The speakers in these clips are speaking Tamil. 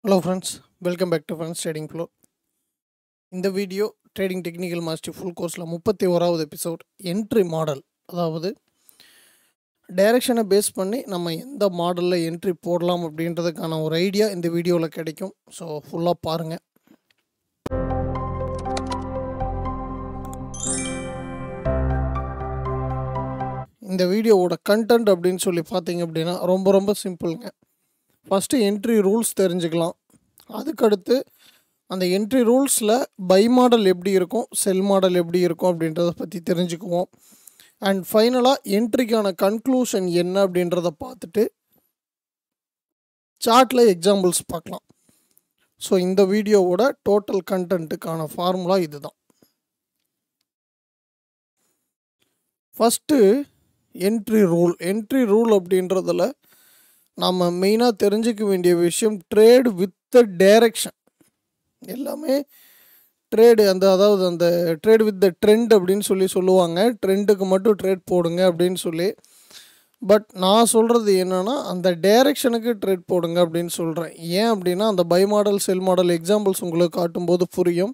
Hello friends, welcome back to Friends Trading Flow. இந்த video trading technical master full கோர்ஸில் 31வது எபிசோட் என்ட்ரி மாடல், அதாவது டைரெக்ஷனை பேஸ் பண்ணி நம்ம எந்த மாடலில் என்ட்ரி போடலாம் அப்படின்றதுக்கான ஒரு ஐடியா இந்த வீடியோவில் கிடைக்கும். ஸோ ஃபுல்லாக பாருங்கள். இந்த வீடியோவோட கண்டென்ட் அப்படின்னு சொல்லி பார்த்தீங்க அப்படின்னா ரொம்ப சிம்பிளுங்க. ஃபஸ்ட்டு என்ட்ரி ரூல்ஸ் தெரிஞ்சுக்கலாம். அதுக்கடுத்து அந்த என்ட்ரி ரூல்ஸில் பை மாடல் எப்படி இருக்கும், செல் மாடல் எப்படி இருக்கும் அப்படின்றத பற்றி தெரிஞ்சுக்குவோம். அண்ட் ஃபைனலாக என்ட்ரிக்கான கன்க்ளூஷன் என்ன அப்படின்றத பார்த்துட்டு சார்ட்டில் எக்ஸாம்பிள்ஸ் பார்க்கலாம். ஸோ இந்த வீடியோவோட டோட்டல் கண்டென்ட்டுக்கான ஃபார்முலா இதுதான். ஃபஸ்ட்டு என்ட்ரி ரூல் அப்படின்றதில் நம்ம மெயினாக தெரிஞ்சுக்க வேண்டிய விஷயம் ட்ரேட் வித் த டைரெக்ஷன். எல்லாமே ட்ரேடு அதாவது அந்த ட்ரேட் வித் த ட்ரெண்ட் அப்படின்னு சொல்லுவாங்க. ட்ரெண்டுக்கு மட்டும் ட்ரேட் போடுங்க அப்படின்னு சொல்லி. பட் நான் சொல்கிறது என்னென்னா அந்த டைரெக்ஷனுக்கு ட்ரேட் போடுங்க அப்படின்னு சொல்கிறேன். ஏன் அப்படின்னா அந்த buy model sell model examples உங்களுக்கு காட்டும்போது புரியும்.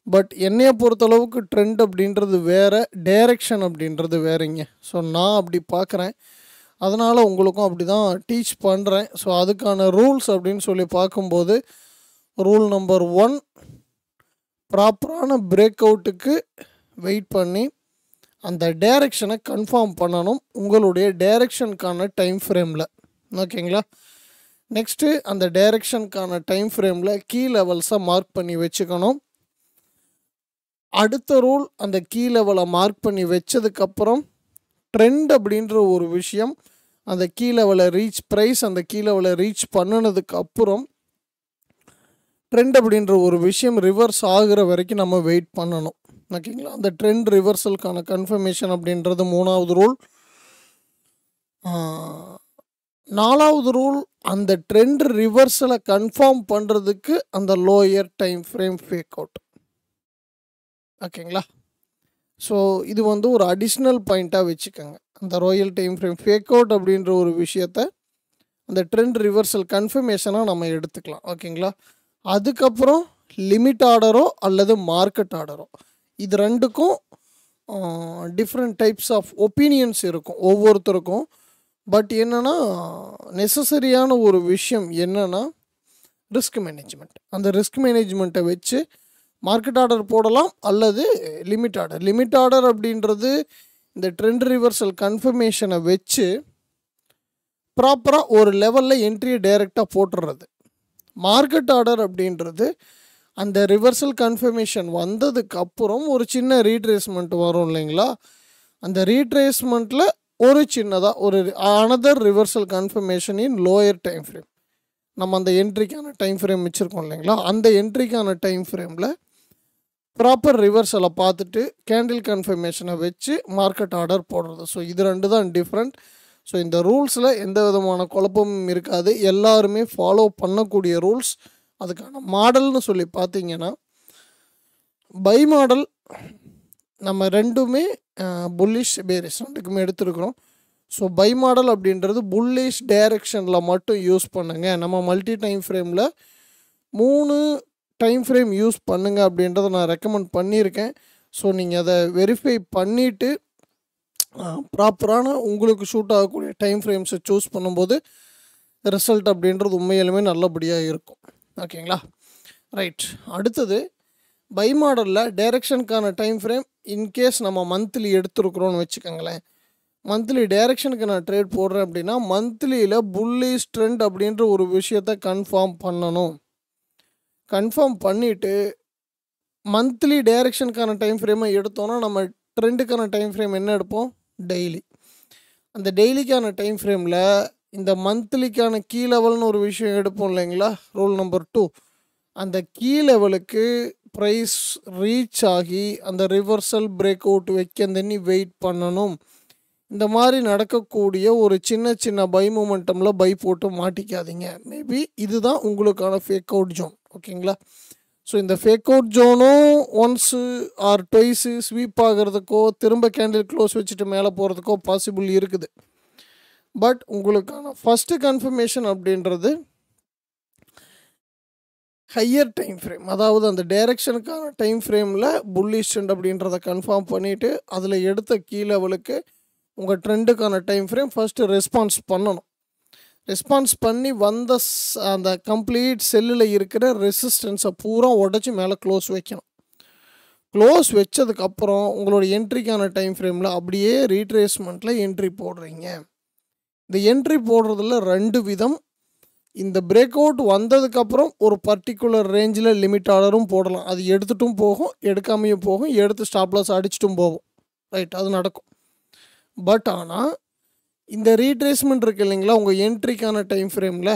பட் என்னையை பொறுத்தளவுக்கு ட்ரெண்ட் அப்படின்றது வேறு, டைரெக்ஷன் அப்படின்றது வேறுங்க. ஸோ நான் அப்படி பார்க்குறேன். அதனால் உங்களுக்கும் அப்படி தான் டீச் பண்ணுறேன். ஸோ அதுக்கான ரூல்ஸ் அப்படின்னு சொல்லி பார்க்கும்போது ரூல் நம்பர் 1, ப்ராப்பரான பிரேக் அவுட்டுக்கு வெயிட் பண்ணி அந்த டைரெக்ஷனை கன்ஃபார்ம் பண்ணணும் உங்களுடைய டைரெக்ஷனுக்கான டைம் ஃப்ரேமில். ஓகேங்களா? நெக்ஸ்ட்டு அந்த டைரெக்ஷனுக்கான டைம் ஃப்ரேமில் கீ லெவல்ஸை மார்க் பண்ணி வச்சுக்கணும். அடுத்த ரூல், அந்த கீ லெவலை மார்க் பண்ணி வச்சதுக்கப்புறம் ட்ரெண்ட் அப்படின்ற ஒரு விஷயம் அந்த கீ லெவலை அந்த கீ லெவலை ரீச் பண்ணினதுக்கு அப்புறம் ட்ரெண்ட் அப்படின்ற ஒரு விஷயம் ரிவர்ஸ் ஆகிற வரைக்கும் நம்ம வெயிட் பண்ணணும். ஓகேங்களா? அந்த ட்ரெண்ட் ரிவர்சலுக்கான கன்ஃபர்மேஷன் அப்படின்றது 3வது ரூல். 4வது ரூல், அந்த ட்ரெண்ட் ரிவர்சலை கன்ஃபார்ம் பண்ணுறதுக்கு அந்த lower time frame fake out. ஓகேங்களா? ஸோ இது ஒரு அடிஷ்னல் பாயிண்ட்டாக வச்சுக்கோங்க. அந்த royal time frame fake out அப்படின்ற ஒரு விஷயத்த அந்த ட்ரெண்ட் ரிவர்சல் கன்ஃபர்மேஷனாக நம்ம எடுத்துக்கலாம். ஓகேங்களா? அதுக்கப்புறம் லிமிட் ஆர்டரோ அல்லது மார்க்கெட் ஆர்டரோ, இது ரெண்டுக்கும் டிஃப்ரெண்ட் டைப்ஸ் ஆஃப் ஒப்பீனியன்ஸ் இருக்கும் ஒவ்வொருத்தருக்கும். பட் என்னென்னா நெசசரியான ஒரு விஷயம் என்னென்னா ரிஸ்க் மேனேஜ்மெண்ட். அந்த ரிஸ்க் மேனேஜ்மெண்ட்டை வச்சு மார்க்கெட் ஆர்டர் போடலாம் அல்லது லிமிட் ஆர்டர் அப்படின்றது இந்த ட்ரெண்ட் ரிவர்சல் கன்ஃபர்மேஷனை வச்சு ப்ராப்பராக ஒரு லெவலில் என்ட்ரியை டைரெக்டாக போட்டுடுறது. மார்க்கெட் ஆர்டர் அப்படின்றது அந்த ரிவர்சல் கன்ஃபர்மேஷன் வந்ததுக்கப்புறம் ஒரு சின்ன ரீட்ரேஸ்மெண்ட் வரும் இல்லைங்களா? அந்த ரீட்ரேஸ்மெண்ட்டில் ஒரு சின்னதாக ஒரு அனதர் ரிவர்சல் கன்ஃபர்மேஷன் இன் லோயர் டைம் ஃப்ரேம். நம்ம அந்த என்ட்ரிக்கான டைம் ஃப்ரேம் வச்சுருக்கோம் இல்லைங்களா? அந்த என்ட்ரிக்கான டைம் ஃப்ரேமில் ப்ராப்பர் ரிவர்சலை பார்த்துட்டு கேண்டில் கன்ஃபர்மேஷனை வச்சு மார்க்கெட் ஆர்டர் போடுறது. ஸோ இது ரெண்டு தான் டிஃப்ரெண்ட். ஸோ இந்த ரூல்ஸில் எந்த விதமான குழப்பமும் இருக்காது. எல்லாருமே ஃபாலோ பண்ணக்கூடிய ரூல்ஸ். அதுக்கான மாடல்னு சொல்லி பார்த்தீங்கன்னா பை மாடல் நம்ம ரெண்டுமே புல்லிஷ் பேரிஷ் ரெண்டுக்குமே எடுத்துருக்குறோம். ஸோ பை மாடல் அப்படின்றது புல்லிஷ் டைரெக்ஷனில் மட்டும் யூஸ் பண்ணுங்க. நம்ம மல்டி டைம் ஃப்ரேமில் 3 டைம் ஃப்ரேம் யூஸ் பண்ணுங்க அப்படின்றத நான் ரெக்கமெண்ட் பண்ணியிருக்கேன். ஸோ நீங்கள் அதை வெரிஃபை பண்ணிவிட்டு ப்ராப்பரான உங்களுக்கு ஷூட் ஆகக்கூடிய டைம் ஃப்ரேம்ஸை சூஸ் பண்ணும்போது ரிசல்ட் அப்படின்றது உண்மையிலுமே நல்லபடியாக இருக்கும். ஓகேங்களா? ரைட். அடுத்தது பை மாடலில் டைரெக்ஷனுக்கான டைம் ஃப்ரேம் இன்கேஸ் நம்ம மந்த்லி எடுத்துருக்குறோன்னு வச்சுக்கோங்களேன். மந்த்லி டைரெக்ஷனுக்கு நான் ட்ரேட் போடுறேன் அப்படின்னா மந்த்லியில் புல்லிஷ் ட்ரெண்ட் அப்படின்ற ஒரு விஷயத்தை கன்ஃபார்ம் பண்ணணும். கன்ஃபார்ம் பண்ணிவிட்டு மந்த்லி டைரெக்ஷனுக்கான டைம் ஃப்ரேமை எடுத்தோன்னா நம்ம ட்ரெண்டுக்கான டைம் ஃப்ரேம் என்ன எடுப்போம்? டெய்லி. அந்த டெய்லிக்கான டைம் ஃப்ரேமில் இந்த மந்த்லிக்கான கீ லெவல்னு ஒரு விஷயம் எடுப்போம் இல்லைங்களா? ரூல் நம்பர் 2, அந்த கீ லெவலுக்கு ப்ரைஸ் ரீச் ஆகி அந்த ரிவர்சல் பிரேக் அவுட் வைக்க தண்ணி வெயிட் பண்ணணும். இந்த மாதிரி நடக்கக்கூடிய ஒரு சின்ன பை மூமெண்டமில் பை போட்டு மாட்டிக்காதீங்க. மேபி இதுதான் உங்களுக்கான ஃபேக் அவுட் ஜோன். ஓகேங்களா? ஸோ இந்த ஃபேக் அவுட் ஜோனும் ஒன்ஸு ஆர் ட்வைஸு ஸ்வீப் ஆகிறதுக்கோ திரும்ப கேண்டில் க்ளோஸ் வச்சுட்டு மேலே போகிறதுக்கோ பாசிபிள் இருக்குது. பட் உங்களுக்கான ஃபஸ்ட்டு கன்ஃபர்மேஷன் அப்படின்றது ஹையர் டைம் ஃப்ரேம், அதாவது அந்த டைரக்ஷனுக்கான டைம் ஃப்ரேமில் புல்லிஷ் ட்ரெண்ட் அப்படின்றத கன்ஃபார்ம் பண்ணிவிட்டு அதில் எடுத்த கீ லெவலுக்கு உங்கள் ட்ரெண்டுக்கான டைம் ஃப்ரேம் ஃபஸ்ட்டு ரெஸ்பான்ஸ் பண்ணணும். ரெஸ்பான்ஸ் பண்ணி வந்த அந்த கம்ப்ளீட் செல்லில் இருக்கிற ரெசிஸ்டன்ஸை பூரா உடச்சி மேலே க்ளோஸ் வைக்கணும். க்ளோஸ் வச்சதுக்கப்புறம் உங்களோட என்ட்ரிக்கான டைம் ஃப்ரேமில் அப்படியே ரீட்ரேஸ்மெண்ட்டில் என்ட்ரி போடுறீங்க. இந்த என்ட்ரி போடுறதுல 2 விதம். இந்த பிரேக் அவுட் வந்ததுக்கப்புறம் ஒரு பர்டிகுலர் ரேஞ்சில் லிமிட் ஆர்டரும் போடலாம். அது எடுத்துட்டும் போகும், எடுக்காமையும் போகும், எடுத்து ஸ்டாப் லாஸ் அடிச்சிட்டும் போகும். ரைட், அது நடக்கும். பட் ஆனால் இந்த ரீட்ரேஸ்மெண்ட் இருக்குது இல்லைங்களா, உங்கள் என்ட்ரிக்கான டைம் ஃப்ரேமில்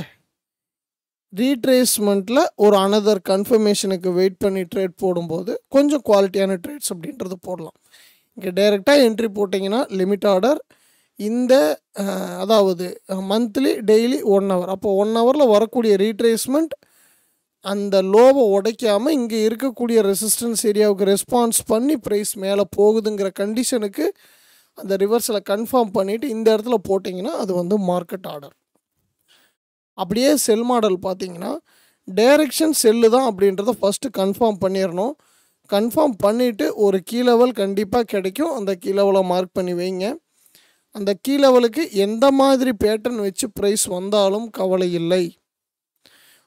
ரீட்ரேஸ்மெண்ட்டில் ஒரு அனதர் கன்ஃபர்மேஷனுக்கு வெயிட் பண்ணி ட்ரேட் போடும்போது கொஞ்சம் குவாலிட்டியான ட்ரேட்ஸ் அப்படின்றது போடலாம். இங்கே டைரெக்டாக என்ட்ரி போட்டிங்கன்னா லிமிட் ஆர்டர் இந்த அதாவது மந்த்லி டெய்லி 1 ஹவர், அப்போ 1 ஹவரில் வரக்கூடிய ரீட்ரேஸ்மெண்ட் அந்த லோவை உடைக்காமல் இங்கே இருக்கக்கூடிய ரெசிஸ்டன்ஸ் ஏரியாவுக்கு ரெஸ்பான்ஸ் பண்ணி ப்ரைஸ் மேலே போகுதுங்கிற கண்டிஷனுக்கு அந்த ரிவர்ஸில் கன்ஃபார்ம் பண்ணிவிட்டு இந்த இடத்துல போட்டிங்கன்னா அது வந்து மார்க்கெட் ஆர்டர். அப்படியே செல் மாடல் பார்த்தீங்கன்னா டைரெக்ஷன் செல்லு தான் அப்படின்றத ஃபஸ்ட்டு கன்ஃபார்ம் பண்ணிடணும். கன்ஃபார்ம் பண்ணிவிட்டு ஒரு கீ லெவல் கண்டிப்பாக கிடைக்கும், அந்த கீ லெவலை மார்க் பண்ணி வைங்க. அந்த கீ லெவலுக்கு எந்த மாதிரி பேட்டர்ன் வச்சு ப்ரைஸ் வந்தாலும் கவலை இல்லை.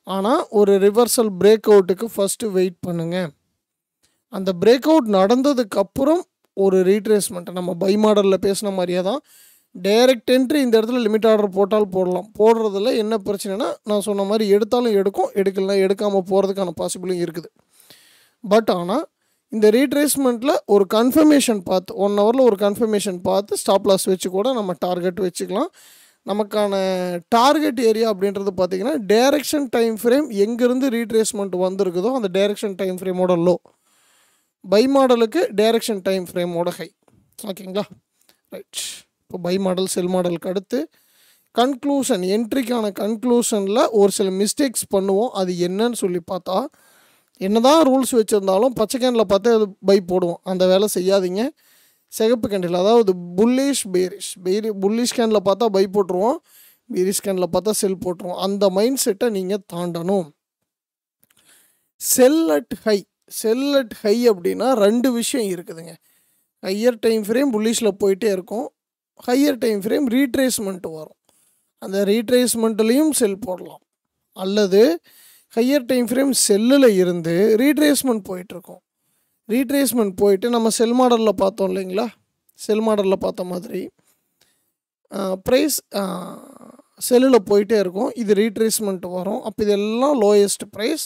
ஆனால் ஒரு ரிவர்சல் பிரேக் அவுட்டுக்கு ஃபஸ்ட்டு வெயிட் பண்ணுங்கள். அந்த பிரேக் அவுட் நடந்ததுக்கப்புறம் ஒரு ரீட்ரேஸ்மெண்ட் நம்ம பை மாடலில் பேசின மாதிரியே தான் டைரக்ட் என்ட்ரி இந்த இடத்துல லிமிட் ஆர்டர் போட்டால் போடலாம். போடுறதில் என்ன பிரச்சனைனா நான் சொன்ன மாதிரி எடுத்தாலும் எடுக்கும், எடுக்கலாம் எடுக்காமல் போகிறதுக்கான பாசிபிளும் இருக்குது. பட் ஆனால் இந்த ரீட்ரேஸ்மெண்ட்டில் ஒரு கன்ஃபர்மேஷன் பார்த்து 1 ஹவரில் ஒரு கன்ஃபர்மேஷன் பார்த்து ஸ்டாப் லாஸ் வச்சு கூட நம்ம டார்கெட் வச்சுக்கலாம். நமக்கான டார்கெட் ஏரியா அப்படின்றது பார்த்திங்கன்னா டைரக்ஷன் டைம் ஃப்ரேம் எங்கேருந்து ரீட்ரேஸ்மெண்ட் வந்திருக்குதோ அந்த டைரக்ஷன் டைம் ஃப்ரேமோட லோ, பை மாடலுக்கு டைரக்ஷன் டைம் ஃப்ரேமோட ஹை. ஓகேங்களா, ரைட். இப்போ பை மாடல் செல் மாடலுக்கு அடுத்து கன்க்ளூஷன், என்ட்ரிக்கான கன்க்ளூஷனில் ஒரு சில மிஸ்டேக்ஸ் பண்ணுவோம். அது என்னன்னு சொல்லி பார்த்தா, என்னதான் ரூல்ஸ் வச்சுருந்தாலும் பச்சை கேனில் பார்த்து அது பை போடுவோம். அந்த வேலை செய்யாதீங்க. சிகப்பு கேண்டில், அதாவது புல்லிஷ் பேரிஷ், புல்லிஷ் கேனில் பார்த்தா பை போட்டுருவோம், பேரிஷ் கேனில் பார்த்தா செல் போட்டுருவோம். அந்த மைண்ட் செட்டை நீங்கள் தாண்டணும். Sell at high, sell at high அப்படின்னா 2 விஷயம் இருக்குதுங்க. ஹையர் டைம் ஃப்ரேம் புல்லிஷில் போயிட்டே இருக்கும், ஹையர் டைம் ஃப்ரேம் ரீட்ரேஸ்மெண்ட் வரும். அந்த ரீட்ரேஸ்மெண்ட்லேயும் செல் போடலாம். அல்லது ஹையர் டைம் ஃப்ரேம் செல்லில் இருந்து ரீட்ரேஸ்மெண்ட் போயிட்டுருக்கோம். ரீட்ரேஸ்மெண்ட் போயிட்டு நம்ம செல் மாடலில் பார்த்தோம் இல்லைங்களா, செல் மாடலில் பார்த்த மாதிரி ப்ரைஸ் செல்லில் போயிட்டே இருக்கும், இது ரீட்ரேஸ்மெண்ட் வரும். அப்போ இதெல்லாம் லோயஸ்ட் ப்ரைஸ்,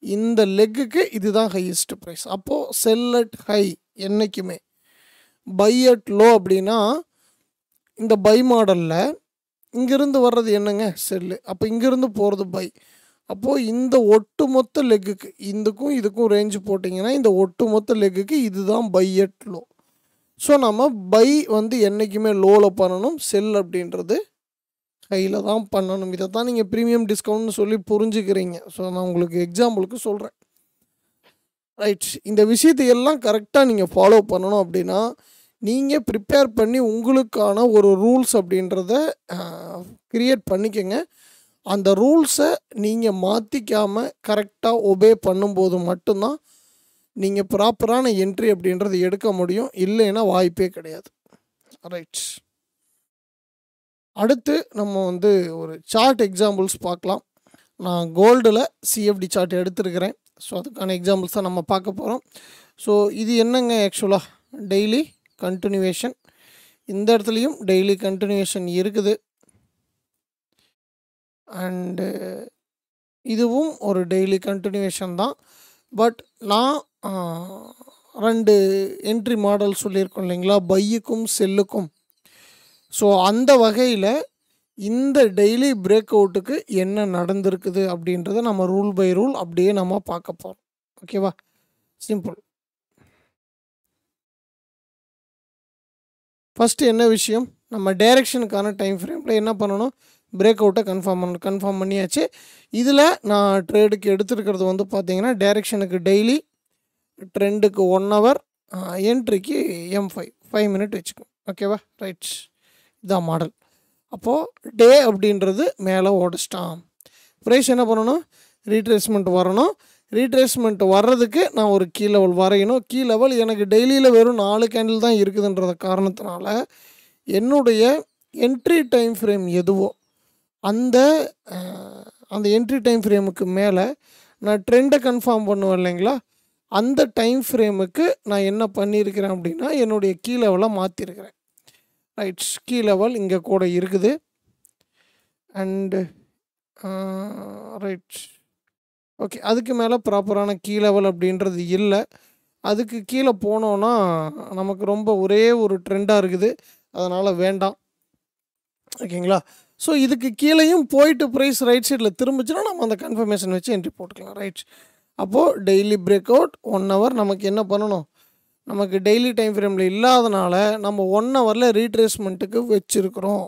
இந்த லெக்குக்கு இதுதான் ஹையஸ்ட் ப்ரைஸ். அப்போது செல் அட் ஹை என்றைக்குமே. பை அட் லோ அப்படின்னா இந்த பை மாடலில் இங்கேருந்து வர்றது என்னங்க செல்லு, அப்போ இங்கேருந்து போகிறது பை. அப்போது இந்த ஒட்டுமொத்த லெக்குக்கு இதுக்கும் ரேஞ்சு போட்டிங்கன்னா இந்த ஒட்டுமொத்த லெக்குக்கு இதுதான் பை அட் லோ. ஸோ நம்ம பை வந்து என்றைக்குமே லோவில் பண்ணணும், செல் அப்படின்றது ஹையில் தான் பண்ணணும். இதை தான் நீங்கள் ப்ரீமியம் டிஸ்கவுண்ட்னு சொல்லி புரிஞ்சுக்கிறீங்க. ஸோ நான் உங்களுக்கு எக்ஸாம்பிளுக்கு சொல்கிறேன். ரைட், இந்த விஷயத்தை எல்லாம் கரெக்டாக நீங்கள் ஃபாலோ பண்ணணும். அப்படின்னா நீங்கள் ப்ரிப்பேர் பண்ணி உங்களுக்கான ஒரு ரூல்ஸ் அப்படின்றத க்ரியேட் பண்ணிக்கங்க. அந்த ரூல்ஸை நீங்கள் மாற்றிக்காமல் கரெக்டாக ஒபே பண்ணும்போது மட்டும்தான் நீங்கள் ப்ராப்பரான என்ட்ரி அப்படின்றது எடுக்க முடியும், இல்லைன்னா வாய்ப்பே கிடையாது. ரைட், அடுத்து நம்ம வந்து ஒரு சார்ட் எக்ஸாம்பிள்ஸ் பார்க்கலாம். நான் கோல்டில் சிஎஃப்டி சார்ட் எடுத்துருக்கிறேன். ஸோ அதுக்கான எக்ஸாம்பிள்ஸ் தான் நம்ம பார்க்க போகிறோம். ஸோ இது என்னங்க, ஆக்சுவலாக டெய்லி கண்டினியூவேஷன். இந்த இடத்துலையும் டெய்லி கண்டினியூவேஷன் இருக்குது. அண்டு இதுவும் ஒரு டெய்லி கண்டினியூவேஷன் தான். பட் நான் 2 என்ட்ரி மாடல் சொல்லியிருக்கோம் இல்லைங்களா, பையுக்கும் செல்லுக்கும். ஸோ அந்த வகையில் இந்த டெய்லி பிரேக் அவுட்டுக்கு என்ன நடந்திருக்குது அப்படின்றத நம்ம ரூல் பை ரூல் அப்படியே நம்ம பார்க்க போகிறோம். ஓகேவா, சிம்பிள். ஃபஸ்ட்டு என்ன விஷயம், நம்ம டைரெக்ஷனுக்கான டைம் ஃப்ரேமில் என்ன பண்ணணும், பிரேக் அவுட்டை கன்ஃபார்ம் பண்ணியாச்சு. இதில் நான் ட்ரேடுக்கு எடுத்துருக்கிறது வந்து பார்த்திங்கன்னா டைரெக்ஷனுக்கு டெய்லி, ட்ரெண்டுக்கு 1 ஹவர், என்ட்ரிக்கு M5 மினிட் வச்சுக்கோம். ஓகேவா, ரைட், இதான் மாடல். அப்போது டே அப்படின்றது மேலே ஓடிச்சிட்டான், ப்ரைஸ் என்ன பண்ணணும், ரீட்ரேஸ்மெண்ட் வரணும். ரீட்ரேஸ்மெண்ட் வர்றதுக்கு நான் ஒரு கீ லெவல் வரையணும். கீ லெவல் எனக்கு டெய்லியில் வெறும் 4 கேண்டில் தான் இருக்குதுன்றத காரணத்தினால என்னுடைய என்ட்ரி டைம் ஃப்ரேம் எதுவோ அந்த அந்த என்ட்ரி டைம் ஃப்ரேமுக்கு மேலே நான் ட்ரெண்டை கன்ஃபார்ம் பண்ணுவேன் இல்லைங்களா, அந்த டைம் ஃப்ரேமுக்கு நான் என்ன பண்ணியிருக்கிறேன் அப்படின்னா என்னுடைய கீ லெவலை மாற்றிருக்கிறேன். ரைட், கீ லெவல் இங்கே கூட இருக்குது. அண்டு ரைட், ஓகே, அதுக்கு மேலே ப்ராப்பரான கீ லெவல் அப்படின்றது இல்லை. அதுக்கு கீழே போனோன்னா நமக்கு ரொம்ப ஒரே ஒரு ட்ரெண்டாக இருக்குது, அதனால் வேண்டாம். ஓகேங்களா. ஸோ இதுக்கு கீழேயும் போயிட்டு ப்ரைஸ் ரைட் சைடில் திரும்பிச்சுன்னா நம்ம அந்த கன்ஃபர்மேஷன் வச்சு என்ட்ரி போட்டுக்கலாம். ரைட், அப்போது டெய்லி பிரேக் அவுட் 1 ஹவர் நமக்கு என்ன பண்ணணும், நமக்கு டெய்லி டைம் ஃப்ரேமில் இல்லாதனால நம்ம 1 ஹவரில் ரீட்ரேஸ்மெண்ட்டுக்கு வச்சுருக்கிறோம்.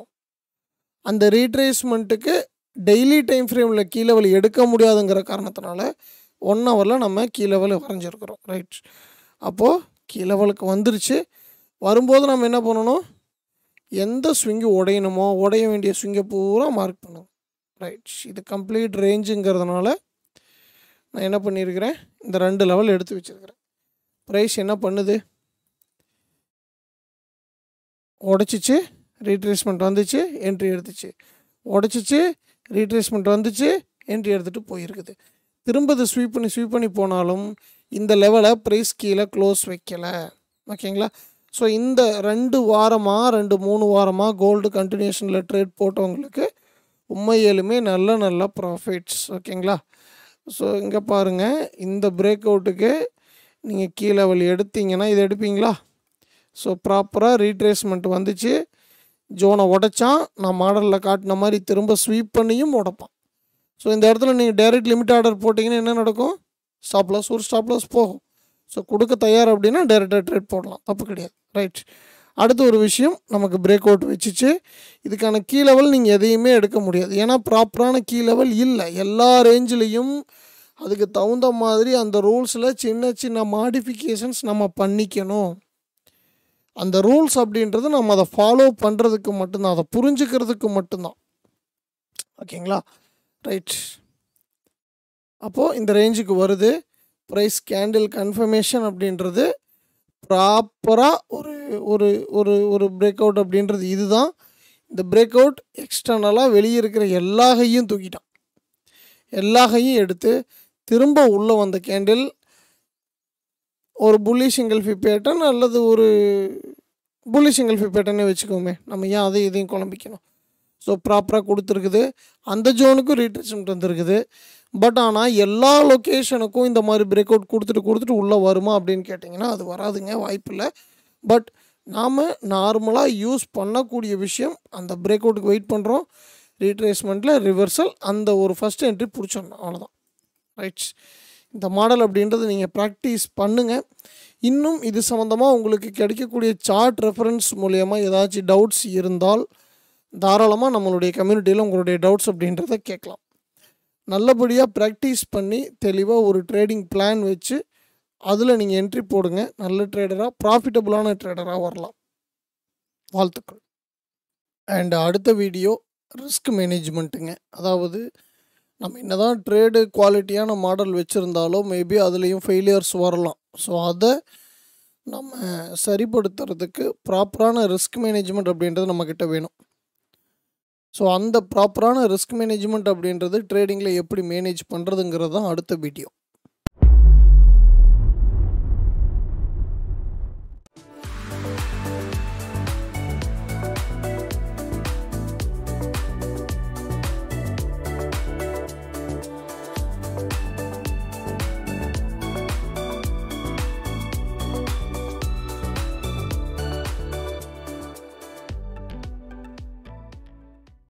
அந்த ரீட்ரேஸ்மெண்ட்டுக்கு டெய்லி டைம் ஃப்ரேமில் கீ லெவல் எடுக்க முடியாதுங்கிற காரணத்தினால 1 ஹவரில் நம்ம கீ லெவல் வரைஞ்சிருக்கிறோம். ரைட், அப்போது கீ லெவலுக்கு வந்துருச்சு. வரும்போது நம்ம என்ன பண்ணணும், எந்த ஸ்விங்கு உடையணுமோ உடைய வேண்டிய ஸ்விங்கை பூரா மார்க் பண்ணணும். ரைட், இது கம்ப்ளீட் ரேஞ்சுங்கிறதுனால நான் என்ன பண்ணியிருக்கிறேன், இந்த 2 லெவல் எடுத்து வச்சுருக்கிறேன். ப்ரைஸ் என்ன பண்ணுது, உடச்சிச்சு, ரீட்ரேஸ்மெண்ட் வந்துச்சு, என்ட்ரி எடுத்துச்சு, உடச்சிச்சு, ரீட்ரேஸ்மெண்ட் வந்துச்சு, என்ட்ரி எடுத்துகிட்டு போயிருக்குது. திரும்ப இது ஸ்வீப் பண்ணி போனாலும் இந்த லெவலை ப்ரைஸ் கீழே க்ளோஸ் வைக்கலை. ஓகேங்களா. ஸோ இந்த 2 வாரமாக 2-3 வாரமாக கோல்டு கண்டினியூஷனில் ட்ரேட் போட்டவங்களுக்கு உண்மையிலுமே நல்ல ப்ராஃபிட்ஸ். ஓகேங்களா. ஸோ இங்கே பாருங்கள், இந்த பிரேக் அவுட்டுக்கு நீங்கள் கீ லெவல் எடுத்தீங்கன்னா இது எடுப்பீங்களா. ஸோ ப்ராப்பராக ரீட்ரேஸ்மெண்ட் வந்துச்சு, ஜோனை உடைச்சான், நான் மாடலில் காட்டின மாதிரி திரும்ப ஸ்வீப் பண்ணியும் உடைப்பான். ஸோ இந்த இடத்துல நீங்கள் டைரெக்ட் லிமிட் ஆர்டர் போட்டிங்கன்னா என்ன நடக்கும், ஸ்டாப் லாஸ் ஒரு ஸ்டாப் லாஸ் போகும். ஸோ கொடுக்க தயார் அப்படின்னா டைரெக்டாக ட்ரேட் போடலாம், தப்பு கிடையாது. ரைட், அடுத்த ஒரு விஷயம், நமக்கு பிரேக் அவுட் வச்சுச்சு, இதுக்கான கீ லெவல் நீங்கள் எதையுமே எடுக்க முடியாது. ஏன்னா ப்ராப்பரான கீ லெவல் இல்லை. எல்லா ரேஞ்சிலையும் அதுக்கு தகுந்த மாதிரி அந்த ரூல்ஸில் சின்ன மாடிஃபிகேஷன்ஸ் நம்ம பண்ணிக்கணும். அந்த ரூல்ஸ் அப்படின்றது நம்ம அதை ஃபாலோ பண்ணுறதுக்கு மட்டும்தான், அதை புரிஞ்சுக்கிறதுக்கு மட்டும்தான். ஓகேங்களா. ரைட், அப்போது இந்த ரேஞ்சுக்கு வருது. ப்ரைஸ் கேண்டில் கன்ஃபர்மேஷன் அப்படின்றது ப்ராப்பராக ஒரு ஒரு ஒரு ஒரு பிரேக் அவுட் அப்படின்றது இதுதான். இந்த பிரேக் அவுட் எக்ஸ்டர்னலாக வெளியே இருக்கிற எல்லா கையும் தூக்கிட்டான், எல்லா கையும் எடுத்து திரும்ப உள்ளே வந்த கேண்டில் ஒரு புள்ளி சிங்கிள் ஃபி பேட்டர்ன் அல்லது ஒரு புள்ளி சிங்கிள் ஃபி பேட்டர்னே வச்சுக்கோமே, நம்ம ஏன் அதை இதையும் குழம்பிக்கணும். ஸோ ப்ராப்பராக கொடுத்துருக்குது, அந்த ஜோனுக்கும் ரீட்ரேஸ்மெண்ட் வந்துருக்குது. பட் ஆனால் எல்லா லொக்கேஷனுக்கும் இந்த மாதிரி பிரேக் அவுட் கொடுத்துட்டு உள்ளே வருமா அப்படின்னு கேட்டிங்கன்னா அது வராதுங்க, வாய்ப்பில்லை. பட் நாம் நார்மலாக யூஸ் பண்ணக்கூடிய விஷயம், அந்த பிரேக் அவுட்டுக்கு வெயிட் பண்ணுறோம், ரீட்ரேஸ்மெண்ட்டில் ரிவர்சல், அந்த ஒரு ஃபஸ்ட் என்ட்ரி பிடிச்சிடணும், அவ்வளோதான். ரைட்ஸ், இந்த மாடல் அப்படின்றது நீங்கள் ப்ராக்டிஸ் பண்ணுங்கள். இன்னும் இது சம்மந்தமாக உங்களுக்கு கிடைக்கக்கூடிய சார்ட் ரெஃபரன்ஸ் மூலயமா ஏதாச்சும் டவுட்ஸ் இருந்தால் தாராளமாக நம்மளுடைய கம்யூனிட்டியில் உங்களுடைய டவுட்ஸ் அப்படின்றத கேட்கலாம். நல்லபடியாக ப்ராக்டிஸ் பண்ணி தெளிவாக ஒரு ட்ரேடிங் பிளான் வச்சு அதில் நீங்கள் என்ட்ரி போடுங்க. நல்ல ட்ரேடராக, ப்ராஃபிட்டபுளான ட்ரேடராக வரலாம். வாழ்த்துக்கள். அண்ட் அடுத்த வீடியோ ரிஸ்க் மேனேஜ்மெண்ட்டுங்க. அதாவது நம்ம என்ன தான் ட்ரேடு குவாலிட்டியான மாடல் வச்சுருந்தாலும் மேபி அதுலேயும் ஃபெயிலியர்ஸ் வரலாம். ஸோ அதை நம்ம சரிப்படுத்துறதுக்கு ப்ராப்பரான ரிஸ்க் மேனேஜ்மெண்ட் அப்படின்றது நம்மக்கிட்ட வேணும். ஸோ அந்த ப்ராப்பரான ரிஸ்க் மேனேஜ்மெண்ட் அப்படின்றது ட்ரேடிங்கில் எப்படி மேனேஜ் பண்ணுறதுங்கிறது தான் அடுத்த வீடியோ.